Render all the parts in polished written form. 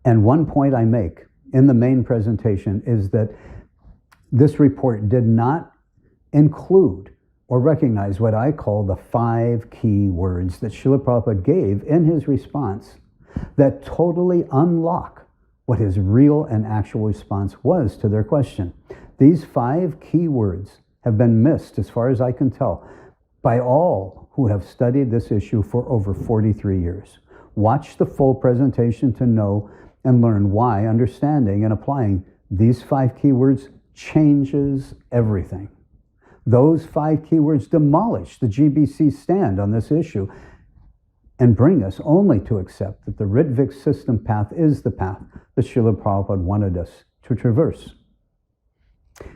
And one point I make in the main presentation is that this report did not include or recognize what I call the 5 key words that Srila Prabhupada gave in his response that totally unlock what his real and actual response was to their question. These 5 key words have been missed, as far as I can tell, by all who have studied this issue for over 43 years. Watch the full presentation to know and learn why understanding and applying these 5 keywords changes everything. Those 5 keywords demolish the GBC stand on this issue and bring us only to accept that the Ritvik system path is the path that Srila Prabhupada wanted us to traverse.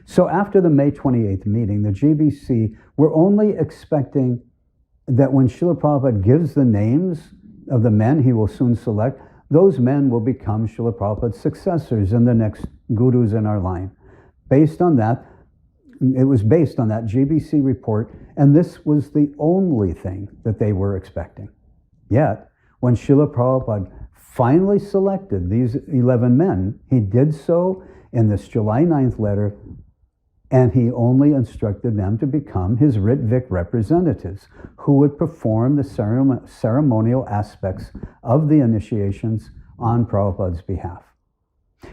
So after the May 28th meeting, the GBC were only expecting that when Srila Prabhupada gives the names of the men he will soon select, those men will become Srila Prabhupada's successors and the next gurus in our line. Based on that, it was based on that GBC report, and this was the only thing that they were expecting. Yet, when Srila Prabhupada finally selected these 11 men, he did so in this July 9th letter, and he only instructed them to become his Ritvik representatives, who would perform the ceremonial aspects of the initiations on Prabhupada's behalf,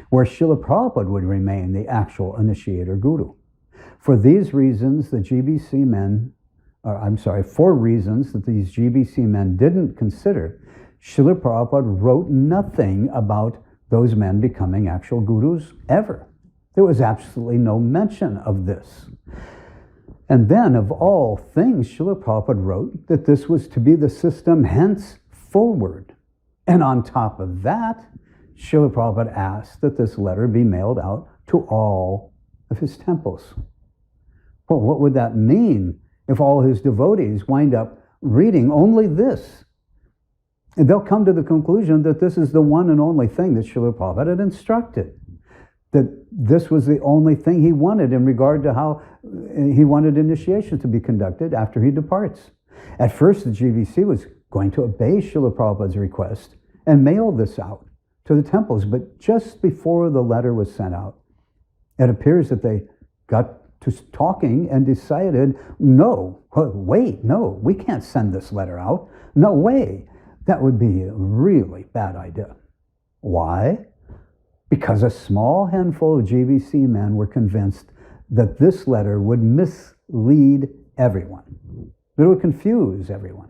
where Srila Prabhupada would remain the actual initiator guru. For these reasons, the GBC men, for reasons that these GBC men didn't consider, Srila Prabhupada wrote nothing about those men becoming actual gurus ever. There was absolutely no mention of this. And then, of all things, Srila Prabhupada wrote that this was to be the system henceforward. And on top of that, Srila Prabhupada asked that this letter be mailed out to all of his temples. Well, what would that mean if all his devotees wind up reading only this? And they'll come to the conclusion that this is the one and only thing that Srila Prabhupada had instructed, that this was the only thing he wanted in regard to how he wanted initiation to be conducted after he departs. At first, the GBC was going to obey Srila Prabhupada's request and mail this out to the temples, but just before the letter was sent out, it appears that they got to talking and decided, no, we can't send this letter out. No way. That would be a really bad idea. Why? Because a small handful of GBC men were convinced that this letter would mislead everyone. It would confuse everyone.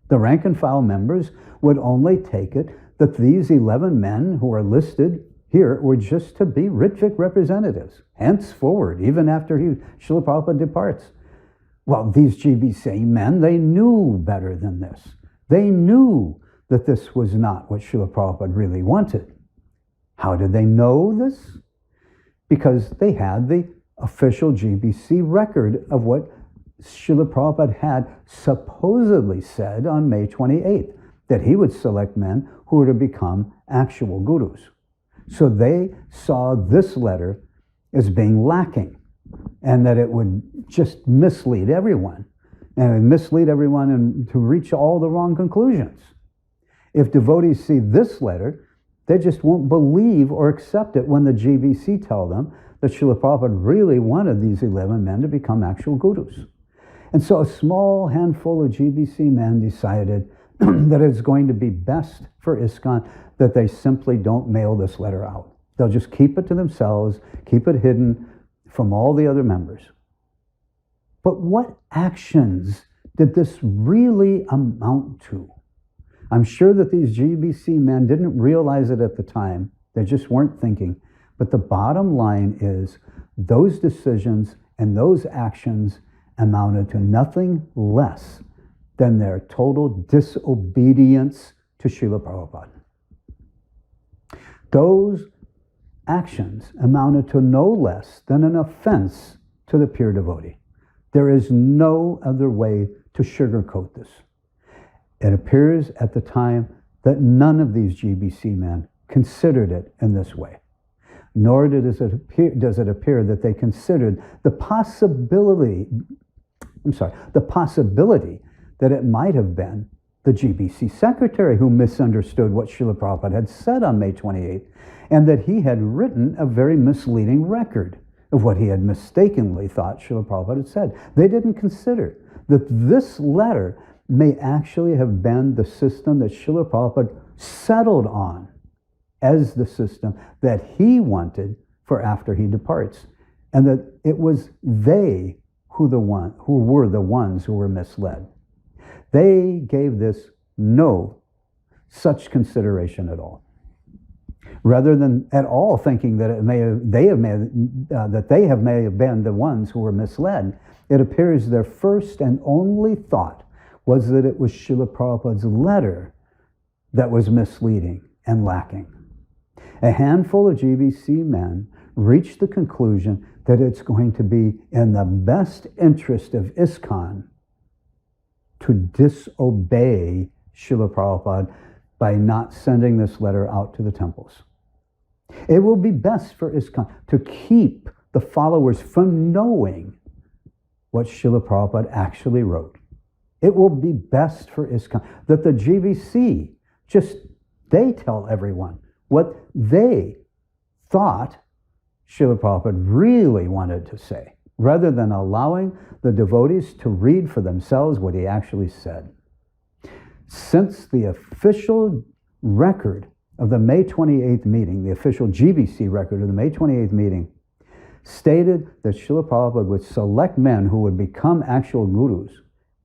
The rank and file members would only take it that these 11 men who are listed here were just to be Ritvik representatives, henceforward, even after Srila Prabhupada departs. Well, these GBC men, they knew better than this. They knew that this was not what Srila Prabhupada really wanted. How did they know this? Because they had the official GBC record of what Srila Prabhupada had supposedly said on May 28th, that he would select men who were to become actual gurus. So they saw this letter as being lacking, and that it would just mislead everyone, and to reach all the wrong conclusions. If devotees see this letter, they just won't believe or accept it when the GBC tell them that Srila Prabhupada really wanted these 11 men to become actual gurus. And so a small handful of GBC men decided that it's going to be best for ISKCON that they simply don't mail this letter out. They'll just keep it to themselves, keep it hidden from all the other members. But what actions did this really amount to? I'm sure that these GBC men didn't realize it at the time. They just weren't thinking. But the bottom line is those decisions and those actions amounted to nothing less than their total disobedience to Srila Prabhupada. Those actions amounted to no less than an offense to the pure devotee. There is no other way to sugarcoat this. It appears at the time that none of these GBC men considered it in this way, nor does it appear that they considered the possibility that it might have been the GBC secretary who misunderstood what Srila Prabhupada had said on May 28th, and that he had written a very misleading record of what he had mistakenly thought Srila Prabhupada had said. They didn't consider that this letter may actually have been the system that Srila Prabhupada settled on as the system that he wanted for after he departs, and that it was they who were the ones who were misled. They gave this no such consideration at all. Rather than at all thinking that they may have been the ones who were misled, it appears their first and only thought was that it was Srila Prabhupada's letter that was misleading and lacking. A handful of GBC men reached the conclusion that it's going to be in the best interest of ISKCON to disobey Srila Prabhupada by not sending this letter out to the temples. It will be best for ISKCON to keep the followers from knowing what Srila Prabhupada actually wrote. It will be best for ISKCON that the GBC they tell everyone what they thought Srila Prabhupada really wanted to say, rather than allowing the devotees to read for themselves what he actually said. Since the official record of the May 28th meeting, the official GBC record of the May 28th meeting, stated that Srila Prabhupada would select men who would become actual gurus,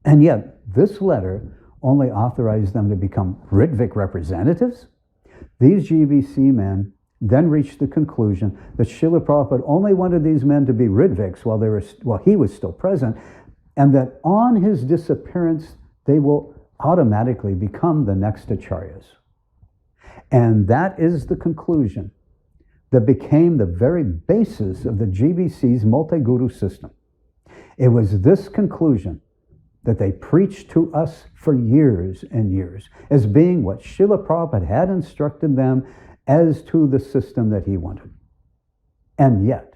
and yet this letter only authorized them to become Ritvik representatives, these GBC men then reached the conclusion that Srila Prabhupada only wanted these men to be Ritviks while he was still present, and that on his disappearance, they will automatically become the next acharyas. And that is the conclusion that became the very basis of the GBC's multi-guru system. It was this conclusion that they preached to us for years and years as being what Srila Prabhupada had instructed them as to the system that he wanted. And yet,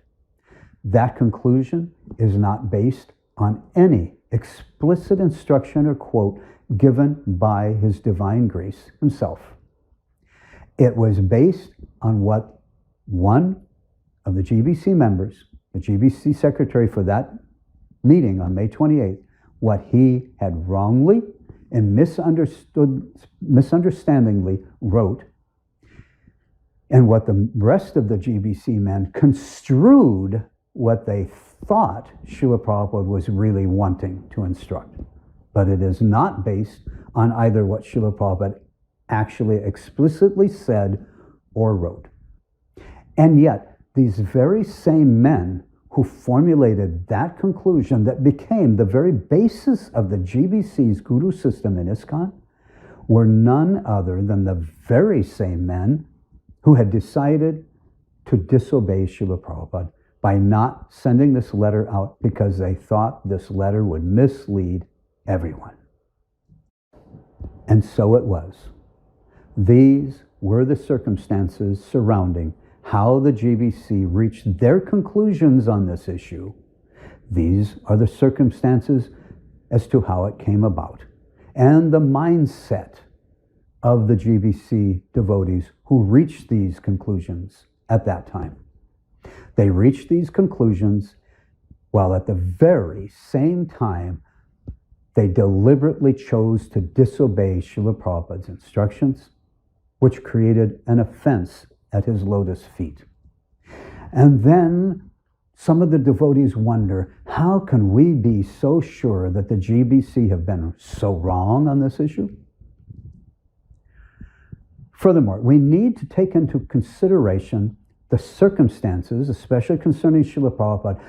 that conclusion is not based on any explicit instruction or quote given by His Divine Grace himself. It was based on what one of the GBC members, the GBC secretary for that meeting on May 28th, what he had wrongly and misunderstandingly wrote, and what the rest of the GBC men construed what they thought Srila Prabhupada was really wanting to instruct. But it is not based on either what Srila Prabhupada actually explicitly said or wrote. And yet, these very same men who formulated that conclusion that became the very basis of the GBC's guru system in ISKCON were none other than the very same men who had decided to disobey Srila Prabhupada by not sending this letter out because they thought this letter would mislead everyone. And so it was. These were the circumstances surrounding how the GBC reached their conclusions on this issue. These are the circumstances as to how it came about, and the mindset of the GBC devotees who reached these conclusions at that time. They reached these conclusions while at the very same time they deliberately chose to disobey Srila Prabhupada's instructions, which created an offense at his lotus feet. And then some of the devotees wonder, how can we be so sure that the GBC have been so wrong on this issue? Furthermore, we need to take into consideration the circumstances, especially concerning Srila Prabhupada,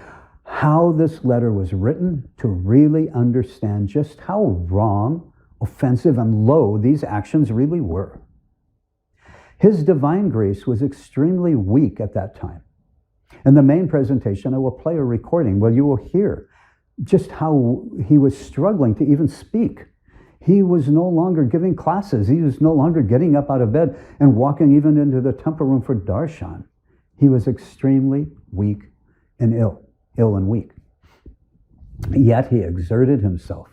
how this letter was written to really understand just how wrong, offensive, and low these actions really were. His Divine Grace was extremely weak at that time. In the main presentation, I will play a recording where you will hear just how he was struggling to even speak. He was no longer giving classes. He was no longer getting up out of bed and walking even into the temple room for darshan. He was extremely weak and ill and weak. Yet he exerted himself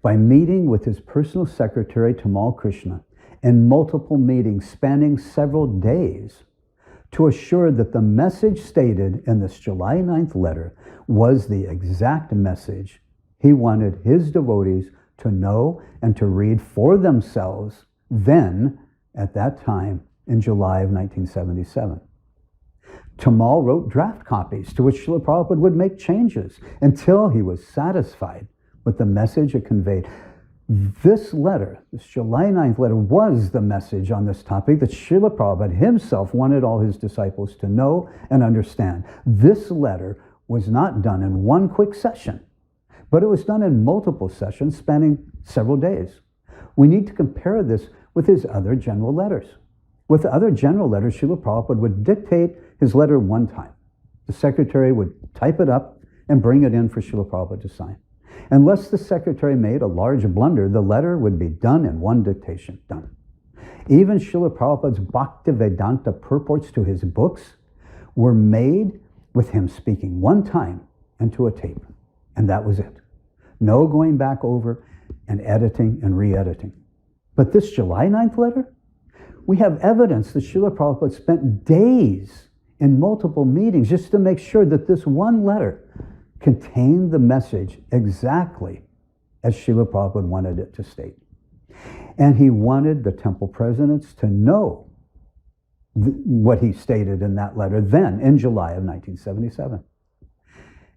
by meeting with his personal secretary, Tamal Krishna, in multiple meetings spanning several days to assure that the message stated in this July 9th letter was the exact message he wanted his devotees to know and to read for themselves then, at that time, in July of 1977. Tamal wrote draft copies to which Srila Prabhupada would make changes until he was satisfied with the message it conveyed. This letter, this July 9th letter, was the message on this topic that Srila Prabhupada himself wanted all his disciples to know and understand. This letter was not done in one quick session, but it was done in multiple sessions spanning several days. We need to compare this with his other general letters. With the other general letters, Srila Prabhupada would dictate his letter one time. The secretary would type it up and bring it in for Srila Prabhupada to sign. Unless the secretary made a large blunder, the letter would be done in one dictation, done. Even Srila Prabhupada's Bhaktivedanta purports to his books were made with him speaking one time into a tape, and that was it. No going back over and editing and re-editing. But this July 9th letter, we have evidence that Srila Prabhupada spent days in multiple meetings just to make sure that this one letter contained the message exactly as Srila Prabhupada wanted it to state. And he wanted the temple presidents to know what he stated in that letter then, in July of 1977.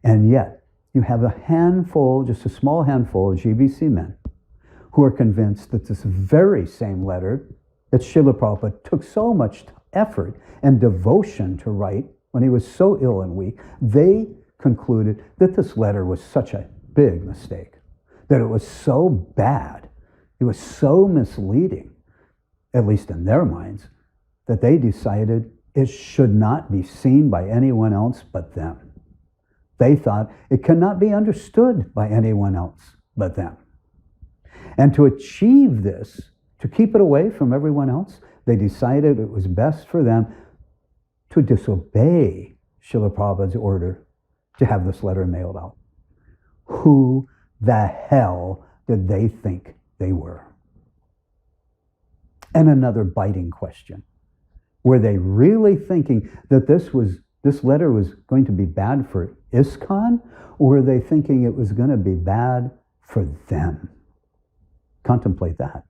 And yet, you have a handful, just a small handful of GBC men who are convinced that this very same letter that Srila Prabhupada took so much effort and devotion to write when he was so ill and weak, they concluded that this letter was such a big mistake, that it was so bad, it was so misleading, at least in their minds, that they decided it should not be seen by anyone else but them. They thought it cannot be understood by anyone else but them. And to achieve this, to keep it away from everyone else, they decided it was best for them to disobey Srila Prabhupada's order to have this letter mailed out. Who the hell did they think they were? And another biting question. Were they really thinking that this letter was going to be bad for ISKCON, or were they thinking it was going to be bad for them? Contemplate that.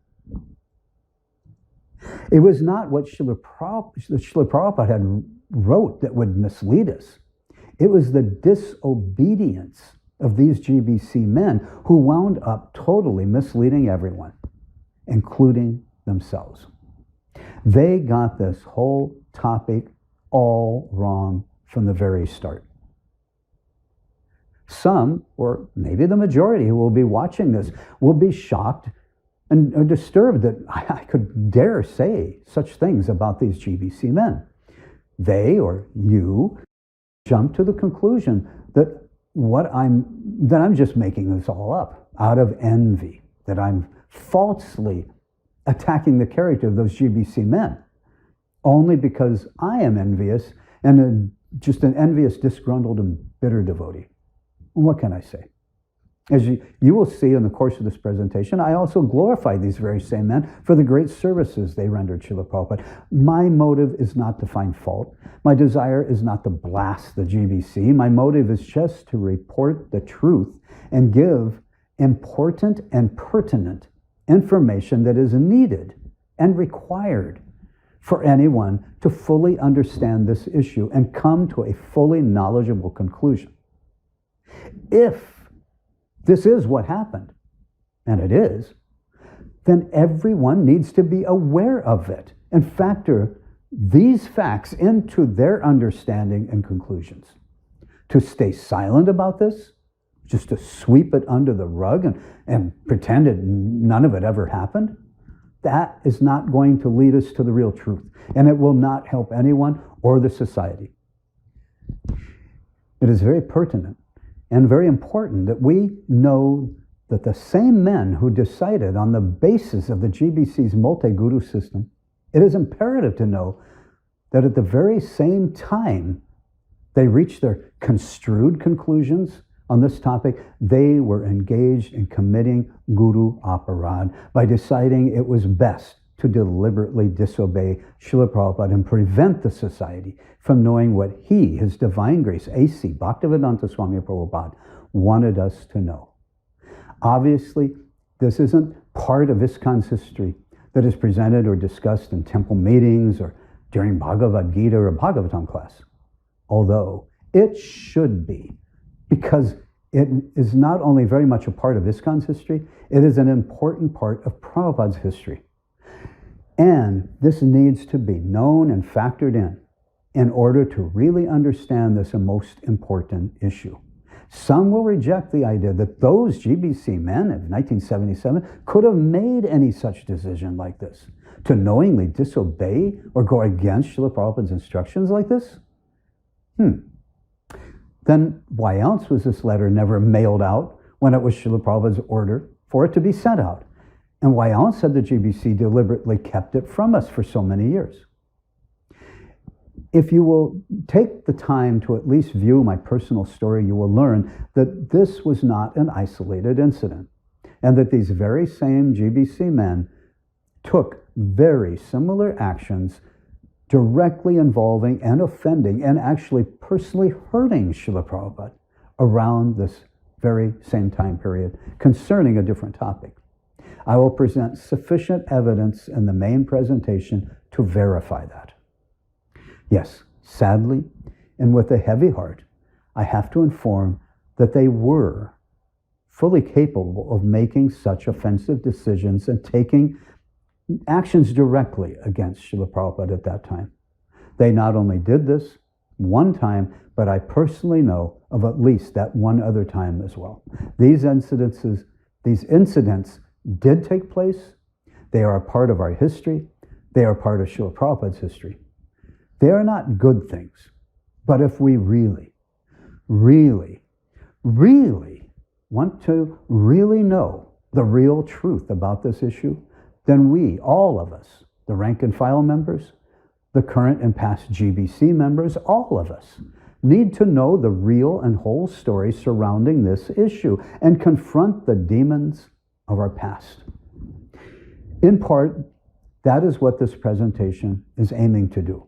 It was not what Srila Prabhupada had wrote that would mislead us. It was the disobedience of these GBC men who wound up totally misleading everyone, including themselves. They got this whole topic all wrong from the very start. Some, or maybe the majority who will be watching this, will be shocked and are disturbed that I could dare say such things about these GBC men. They, or you, jump to the conclusion that I'm just making this all up out of envy, that I'm falsely attacking the character of those GBC men, only because I am envious and just an envious, disgruntled, and bitter devotee. What can I say? As you will see in the course of this presentation, I also glorify these very same men for the great services they rendered Srila Prabhupada. My motive is not to find fault. My desire is not to blast the GBC. My motive is just to report the truth and give important and pertinent information that is needed and required for anyone to fully understand this issue and come to a fully knowledgeable conclusion. If this is what happened, and it is, then everyone needs to be aware of it and factor these facts into their understanding and conclusions. To stay silent about this, just to sweep it under the rug and pretend none of it ever happened, that is not going to lead us to the real truth, and it will not help anyone or the society. It is very pertinent and very important that we know that the same men who decided on the basis of the GBC's multi-guru system, it is imperative to know that at the very same time they reached their construed conclusions on this topic, they were engaged in committing Guru Aparad by deciding it was best to deliberately disobey Srila Prabhupada and prevent the society from knowing what he, His Divine Grace, A.C. Bhaktivedanta Swami Prabhupada, wanted us to know. Obviously, this isn't part of ISKCON's history that is presented or discussed in temple meetings or during Bhagavad Gita or Bhagavatam class, although it should be, because it is not only very much a part of ISKCON's history, it is an important part of Prabhupada's history. And this needs to be known and factored in order to really understand this most important issue. Some will reject the idea that those GBC men of 1977 could have made any such decision like this, to knowingly disobey or go against Srila Prabhupada's instructions like this. Then why else was this letter never mailed out when it was Srila Prabhupada's order for it to be sent out? And why else had the GBC deliberately kept it from us for so many years? If you will take the time to at least view my personal story, you will learn that this was not an isolated incident, and that these very same GBC men took very similar actions directly involving and offending and actually personally hurting Srila Prabhupada around this very same time period concerning a different topic. I will present sufficient evidence in the main presentation to verify that. Yes, sadly, and with a heavy heart, I have to inform that they were fully capable of making such offensive decisions and taking actions directly against Srila Prabhupada at that time. They not only did this one time, but I personally know of at least that one other time as well. These incidents did take place. They are a part of our history. They are part of Srila Prabhupada's history. They are not good things. But if we really, really, really want to really know the real truth about this issue, then we, all of us, the rank and file members, the current and past GBC members, all of us, need to know the real and whole story surrounding this issue and confront the demons of our past. In part, that is what this presentation is aiming to do.